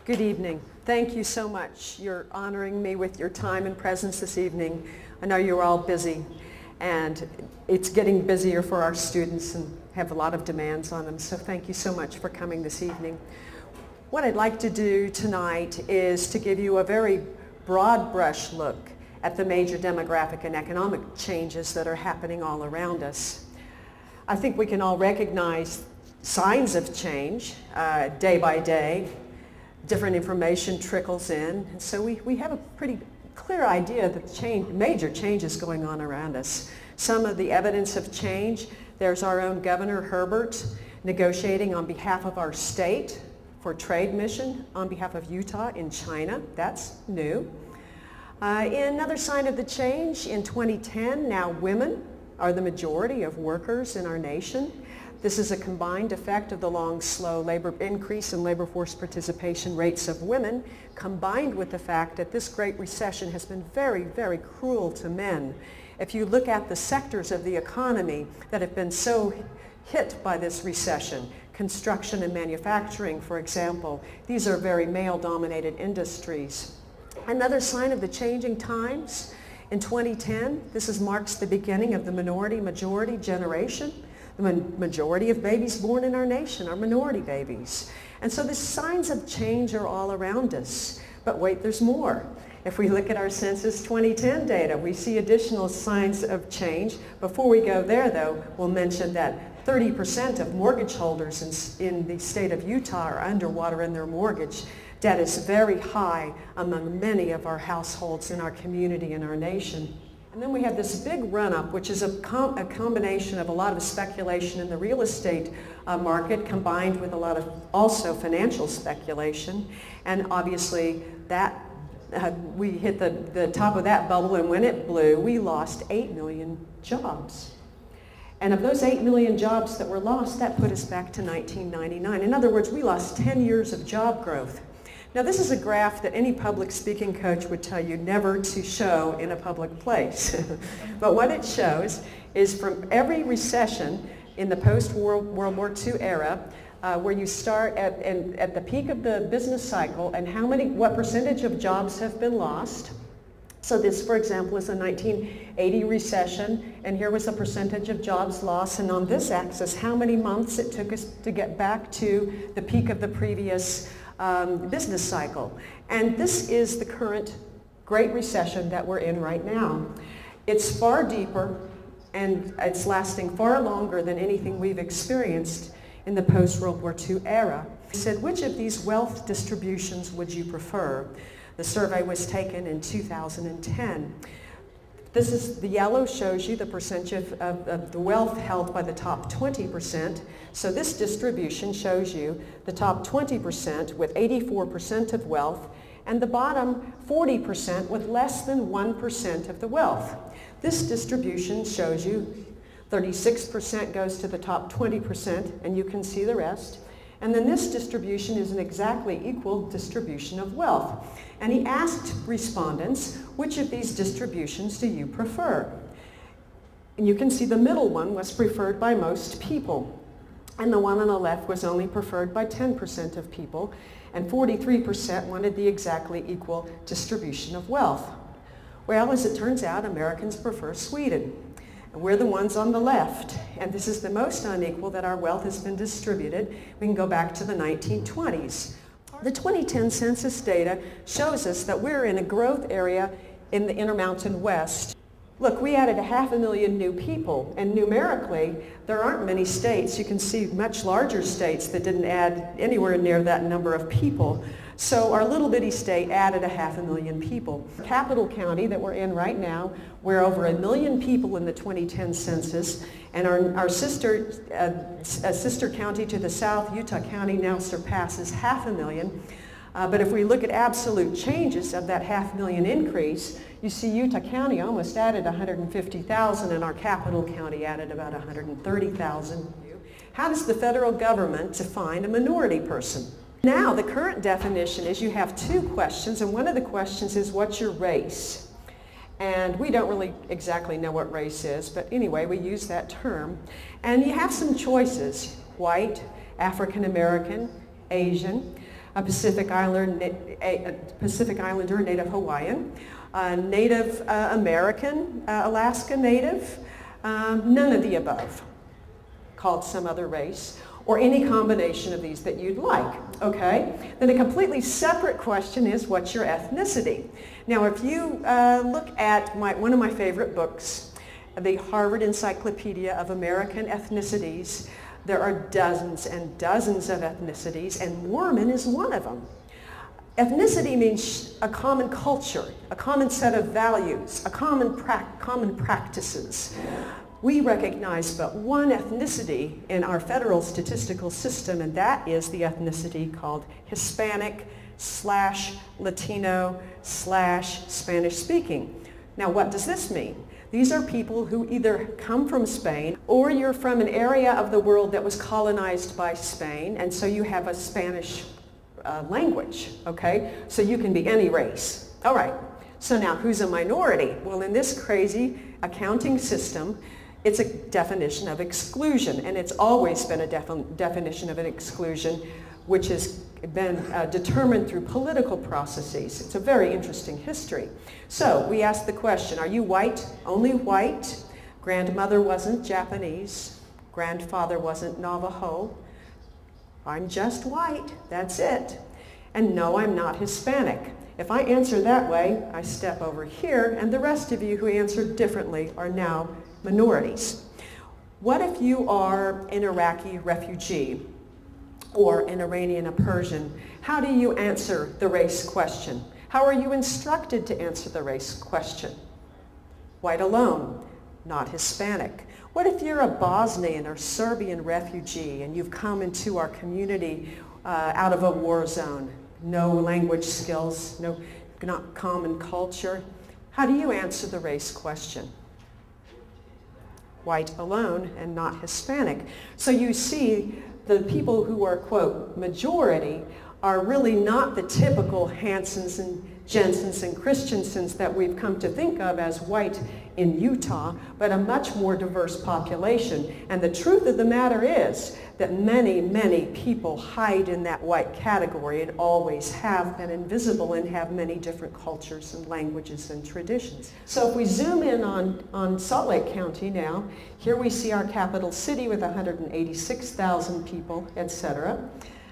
Good evening. Thank you so much. You're honoring me with your time and presence this evening. I know you're all busy, and it's getting busier for our students and have a lot of demands on them, so thank you so much for coming this evening. What I'd like to do tonight is to give you a very broad brush look at the major demographic and economic changes that are happening all around us. I think we can all recognize signs of change day by day. Different information trickles in, and so we have a pretty clear idea that major change is going on around us. Some of the evidence of change, there's our own Governor Herbert negotiating on behalf of our state for trade mission on behalf of Utah in China. That's new. Another sign of the change, in 2010, now women are the majority of workers in our nation. This is a combined effect of the long, slow increase in labor force participation rates of women, combined with the fact that this Great Recession has been very, very cruel to men. If you look at the sectors of the economy that have been so hit by this recession, construction and manufacturing, for example, these are very male-dominated industries. Another sign of the changing times, in 2010, marks the beginning of the minority-majority generation. The majority of babies born in our nation are minority babies. And so the signs of change are all around us. But wait, there's more. If we look at our Census 2010 data, we see additional signs of change. Before we go there, though, we'll mention that 30% of mortgage holders in the state of Utah are underwater in their mortgage. Debt is very high among many of our households in our community and our nation. And then we have this big run-up, which is a combination of a lot of speculation in the real estate market combined with a lot of also financial speculation. And obviously that we hit the top of that bubble, and when it blew, we lost 8 million jobs. And of those 8 million jobs that were lost, that put us back to 1999. In other words, we lost 10 years of job growth. Now, this is a graph that any public speaking coach would tell you never to show in a public place. But what it shows is from every recession in the post-World War II era, where you start at the peak of the business cycle and what percentage of jobs have been lost. So this, for example, is a 1980 recession, and here was a percentage of jobs lost, and on this axis, how many months it took us to get back to the peak of the previous business cycle. And this is the current Great Recession that we're in right now. It's far deeper, and it's lasting far longer than anything we've experienced in the post-World War II era. He said, which of these wealth distributions would you prefer? The survey was taken in 2010. The yellow shows you the percentage of the wealth held by the top 20%. So this distribution shows you the top 20% with 84% of wealth, and the bottom 40% with less than 1% of the wealth. This distribution shows you 36% goes to the top 20%, and you can see the rest. And then this distribution is an exactly equal distribution of wealth. And he asked respondents, which of these distributions do you prefer? And you can see the middle one was preferred by most people. And the one on the left was only preferred by 10% of people. And 43% wanted the exactly equal distribution of wealth. Well, as it turns out, Americans prefer Sweden. And we're the ones on the left, and this is the most unequal that our wealth has been distributed. We can go back to the 1920s. The 2010 census data shows us that we're in a growth area in the Intermountain West. Look, we added 500,000 new people, and numerically, there aren't many states. You can see much larger states that didn't add anywhere near that number of people. So our little bitty state added 500,000 people. Capital County that we're in right now, we're over 1 million people in the 2010 census, and our sister county to the south, Utah County, now surpasses 500,000. But if we look at absolute changes of that 500,000 increase, you see Utah County almost added 150,000, and our capital county added about 130,000. How does the federal government define a minority person? Now, the current definition is you have two questions, and one of the questions is, what's your race? And we don't really exactly know what race is, but anyway, we use that term. And you have some choices: white, African American, Asian. a Pacific Islander, Native Hawaiian, Native American, Alaska Native, none of the above, called some other race, or any combination of these that you'd like, okay? Then a completely separate question is, what's your ethnicity? Now, if you look at one of my favorite books, the Harvard Encyclopedia of American Ethnicities, there are dozens and dozens of ethnicities, and Mormon is one of them. Ethnicity means a common culture, a common set of values, a common practices. We recognize but one ethnicity in our federal statistical system, and that is the ethnicity called Hispanic/Latino/Spanish speaking. Now, what does this mean? These are people who either come from Spain or you're from an area of the world that was colonized by Spain, and so you have a Spanish language, okay? So you can be any race. All right, so now who's a minority? Well, in this crazy accounting system, it's a definition of exclusion, and it's always been a definition of an exclusion which has been determined through political processes. It's a very interesting history. So we ask the question, are you white? Only white? Grandmother wasn't Japanese. Grandfather wasn't Navajo. I'm just white. That's it. And no, I'm not Hispanic. If I answer that way, I step over here, and the rest of you who answered differently are now minorities. What if you are an Iraqi refugee or an Iranian, a Persian? How do you answer the race question? How are you instructed to answer the race question? White alone, not Hispanic. What if you're a Bosnian or Serbian refugee and you've come into our community out of a war zone? No language skills, not common culture. How do you answer the race question? White alone and not Hispanic. So you see, the people who are, quote, majority are really not the typical Hansons and Jensens and Christensens that we've come to think of as white in Utah, but a much more diverse population. And the truth of the matter is that many, many people hide in that white category and always have been invisible and have many different cultures and languages and traditions. So if we zoom in on Salt Lake County now, here we see our capital city with 186,000 people, etc.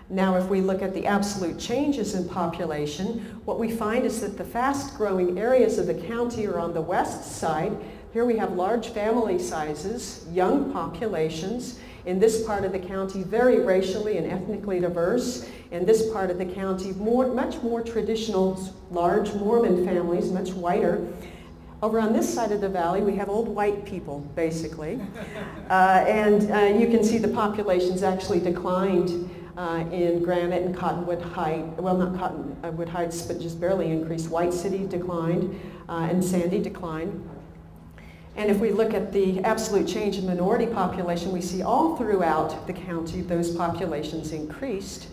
Now, if we look at the absolute changes in population, what we find is that the fast-growing areas of the county are on the west side. Here we have large family sizes, young populations. In this part of the county, very racially and ethnically diverse. In this part of the county, much more traditional, large Mormon families, much whiter. Over on this side of the valley, we have old white people, basically. You can see the populations actually declined in Granite and Cottonwood Heights. Well, not Cottonwood Heights, but just barely increased. White City declined, and Sandy declined. And if we look at the absolute change in minority population, we see all throughout the county those populations increased.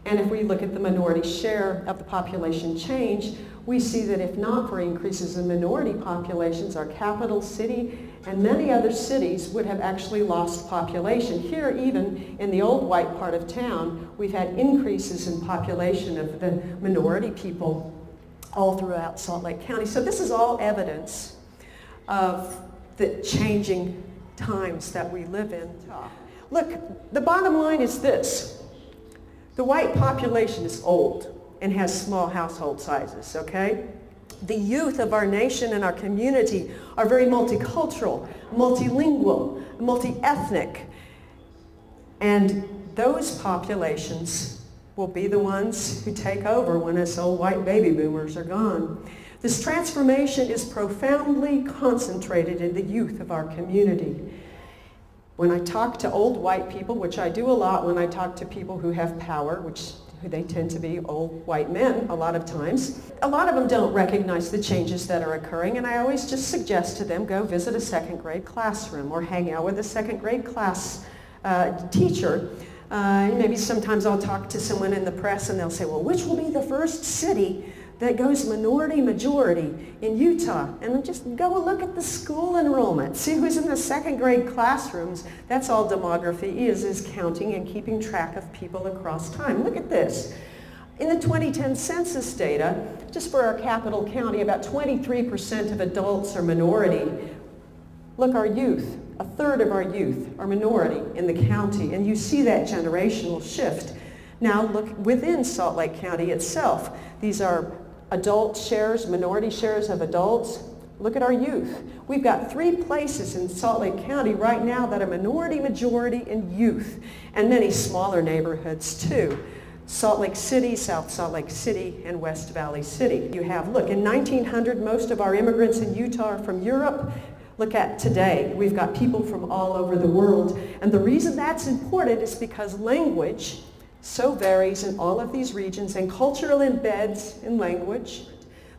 And if we look at the minority share of the population change, we see that if not for increases in minority populations, our capital city and many other cities would have actually lost population. Here, even in the old white part of town, we've had increases in population of the minority people all throughout Salt Lake County. So this is all evidence of the changing times that we live in. Look, the bottom line is this. The white population is old and has small household sizes, okay? The youth of our nation and our community are very multicultural, multilingual, multi-ethnic. And those populations will be the ones who take over when us old white baby boomers are gone. This transformation is profoundly concentrated in the youth of our community. When I talk to old white people, which I do a lot when I talk to people who have power, which they tend to be old white men a lot of times, a lot of them don't recognize the changes that are occurring, and I always just suggest to them, go visit a second grade classroom or hang out with a second grade class teacher. Maybe sometimes I'll talk to someone in the press and they'll say, well, which will be the first city that goes minority majority in Utah? And just go and look at the school enrollment. See who's in the second grade classrooms. That's all demography is counting and keeping track of people across time. Look at this. In the 2010 census data, just for our capital county, about 23% of adults are minority. Look, our youth, a third of our youth are minority in the county, and you see that generational shift. Now look within Salt Lake County itself. These are adult shares, minority shares of adults. Look at our youth. We've got 3 places in Salt Lake County right now that are minority majority in youth, and many smaller neighborhoods too. Salt Lake City, South Salt Lake City, and West Valley City. You have, look, in 1900, most of our immigrants in Utah are from Europe. Look at today, we've got people from all over the world. And the reason that's important is because language so varies in all of these regions, and cultural embeds in language.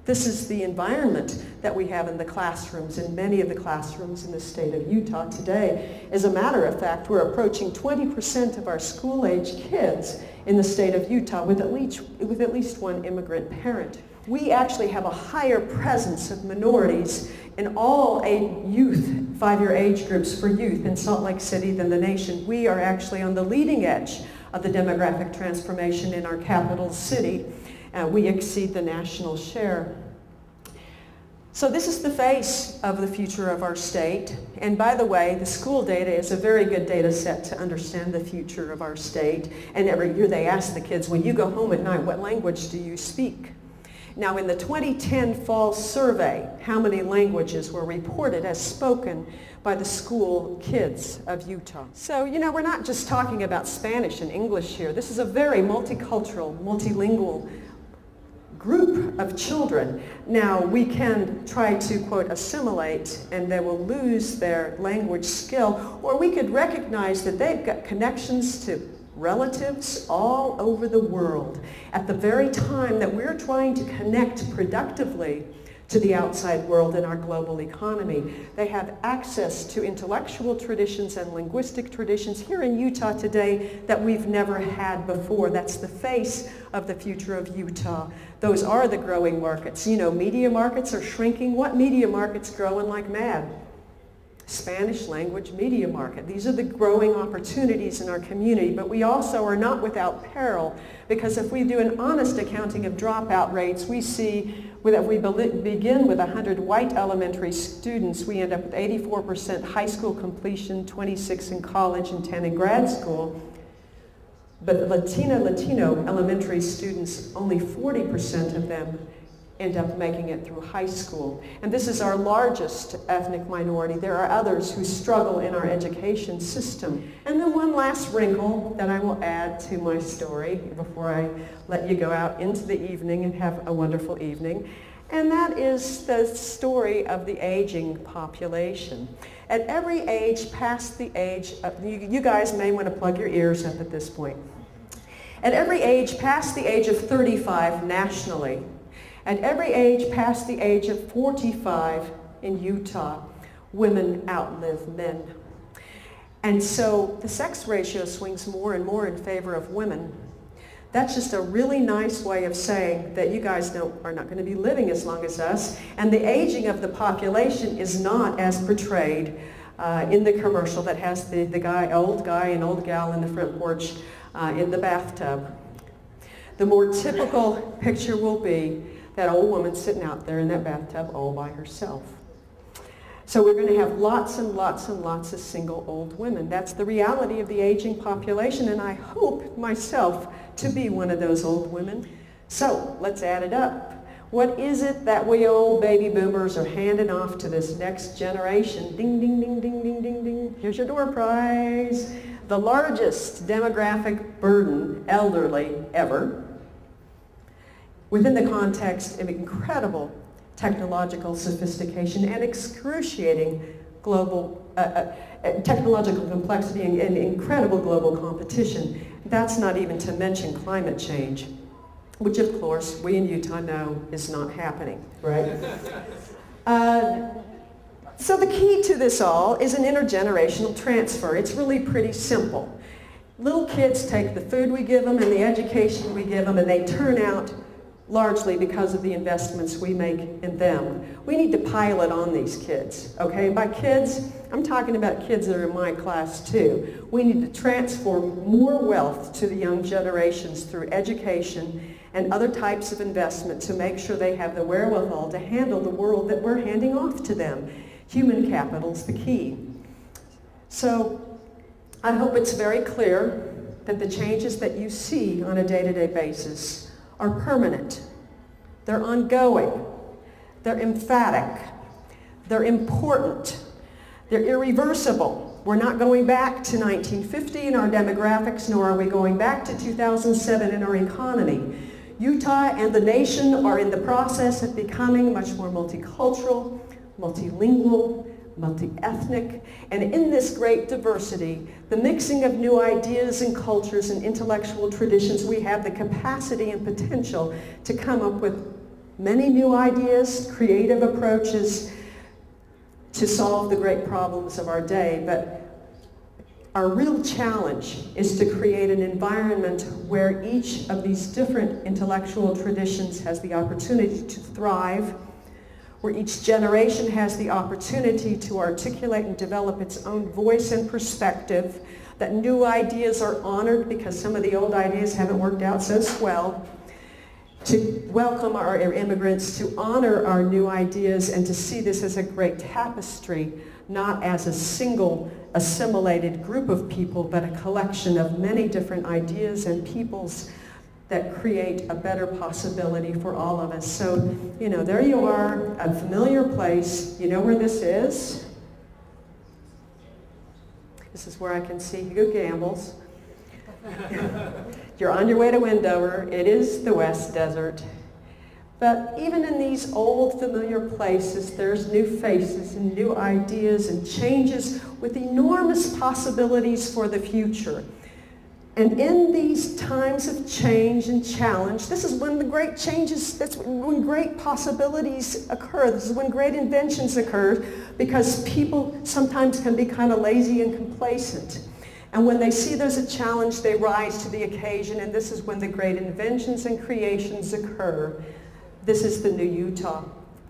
This is the environment that we have in the classrooms, in many of the classrooms in the state of Utah today. As a matter of fact, we're approaching 20% of our school-age kids in the state of Utah with at least one immigrant parent. We actually have a higher presence of minorities in all youth, 5-year age groups for youth in Salt Lake City than the nation. We are actually on the leading edge of the demographic transformation in our capital city. We exceed the national share. So this is the face of the future of our state. And by the way, the school data is a very good data set to understand the future of our state. And every year they ask the kids, when you go home at night, what language do you speak? Now in the 2010 fall survey, how many languages were reported as spoken by the school kids of Utah? So, you know, we're not just talking about Spanish and English here. This is a very multicultural, multilingual group of children. Now, we can try to, quote, assimilate, and they will lose their language skill, or we could recognize that they've got connections to relatives all over the world at the very time that we're trying to connect productively to the outside world in our global economy. They have access to intellectual traditions and linguistic traditions here in Utah today that we've never had before. That's the face of the future of Utah. Those are the growing markets. You know, media markets are shrinking. What media market's growing like mad? Spanish language media market. These are the growing opportunities in our community, but we also are not without peril, because if we do an honest accounting of dropout rates, we see that if we begin with 100 white elementary students, we end up with 84% high school completion, 26 in college, and 10 in grad school. But Latino elementary students, only 40% of them end up making it through high school. And this is our largest ethnic minority. There are others who struggle in our education system. And then one last wrinkle that I will add to my story before I let you go out into the evening and have a wonderful evening, and that is the story of the aging population. At every age past the age of, you guys may want to plug your ears up at this point. At every age past the age of 35 nationally, at every age past the age of 45 in Utah, women outlive men. And so the sex ratio swings more and more in favor of women. That's just a really nice way of saying that you guys are not going to be living as long as us. And the aging of the population is not as portrayed in the commercial that has the old guy and old gal in the front porch in the bathtub. The more typical picture will be that old woman sitting out there in that bathtub all by herself. So we're going to have lots and lots and lots of single old women. That's the reality of the aging population, and I hope myself to be one of those old women. So let's add it up. What is it that we old baby boomers are handing off to this next generation? Ding, ding, ding, ding, ding, ding, ding. Here's your door prize. The largest demographic burden, elderly, ever, within the context of incredible technological sophistication and excruciating global technological complexity and incredible global competition. That's not even to mention climate change, which of course we in Utah know is not happening, right? So the key to this all is an intergenerational transfer. It's really pretty simple. Little kids take the food we give them and the education we give them, and they turn out largely because of the investments we make in them. We need to pile it on these kids, okay? By kids, I'm talking about kids that are in my class too. We need to transform more wealth to the young generations through education and other types of investment to make sure they have the wherewithal to handle the world that we're handing off to them. Human capital's the key. So I hope it's very clear that the changes that you see on a day-to-day basis are permanent. They're ongoing. They're emphatic. They're important. They're irreversible. We're not going back to 1950 in our demographics, nor are we going back to 2007 in our economy. Utah and the nation are in the process of becoming much more multicultural, multilingual, multi-ethnic, and in this great diversity, the mixing of new ideas and cultures and intellectual traditions, we have the capacity and potential to come up with many new ideas, creative approaches to solve the great problems of our day. But our real challenge is to create an environment where each of these different intellectual traditions has the opportunity to thrive, where each generation has the opportunity to articulate and develop its own voice and perspective, that new ideas are honored because some of the old ideas haven't worked out so well, to welcome our immigrants, to honor our new ideas, and to see this as a great tapestry, not as a single assimilated group of people, but a collection of many different ideas and peoples that create a better possibility for all of us. So, you know, there you are, a familiar place. You know where this is? This is where I can see Hugo Gamble's. You're on your way to Wendover. It is the West Desert. But even in these old familiar places, there's new faces and new ideas and changes with enormous possibilities for the future. And in these times of change and challenge, this is when the great changes, that's when great possibilities occur. This is when great inventions occur, because people sometimes can be kind of lazy and complacent. And when they see there's a challenge, they rise to the occasion, and this is when the great inventions and creations occur. This is the new Utah.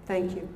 Thank you.